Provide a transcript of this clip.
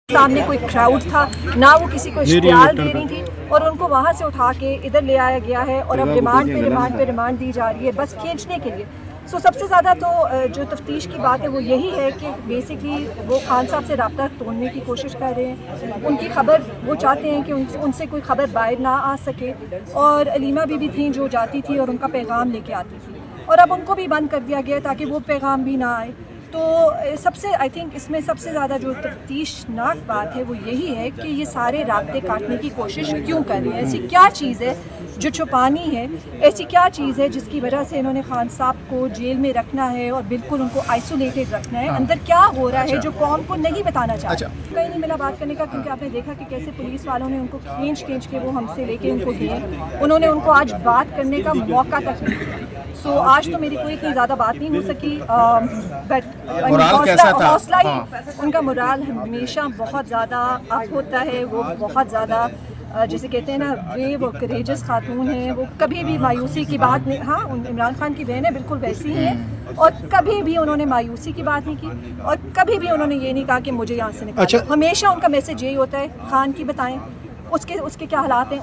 सामने कोई क्राउड था ना, वो किसी को इश्तियाल दे रही थी और उनको वहाँ से उठा के इधर ले आया गया है और अब रिमांड दी जा रही है बस खींचने के लिए। सो सबसे ज़्यादा तो जो तफ्तीश की बात है वो यही है कि बेसिकली वो खान साहब से रब्ता तोड़ने की कोशिश कर रहे हैं। उनकी खबर वो चाहते हैं कि उनसे कोई खबर बाहर ना आ सके, और अलीमा बीबी थी जो जाती थी और उनका पैगाम लेके आती थी, और अब उनको भी बंद कर दिया गया ताकि वो पैगाम भी ना आए। तो सबसे आई थिंक इसमें सबसे ज़्यादा जो तफ्तीशनाक बात है वो यही है कि ये सारे राब्ते काटने की कोशिश क्यों कर रहे हैं। ऐसी क्या चीज़ है जो छुपानी है, ऐसी क्या चीज़ है जिसकी वजह से इन्होंने खान साहब को जेल में रखना है और बिल्कुल उनको आइसोलेटेड रखना है। अंदर क्या हो रहा है जो कौम को नहीं बताना चाहते। कहीं नहीं मिला बात करने का, क्योंकि आपने देखा कि कैसे पुलिस वालों ने उनको खींच के वो हमसे लेके उनको दिए। उन्होंने उनको आज बात करने का मौका तक नहीं दिया। सो आज तो मेरी कोई इतनी ज़्यादा बात नहीं हो सकी, बट हौसला ही उनका मोराल हमेशा बहुत ज़्यादा अप होता है। वो बहुत ज़्यादा जिसे कहते हैं ना ब्रेव और करेजस खातून है। वो कभी भी मायूसी की बात नहीं, हाँ इमरान खान की बहन है बिल्कुल वैसी ही है, और कभी भी उन्होंने मायूसी की बात नहीं की और कभी भी उन्होंने ये नहीं कहा कि मुझे यहाँ से निकालो। हमेशा उनका मैसेज यही होता है खान की बताएं उसके क्या हालात हैं।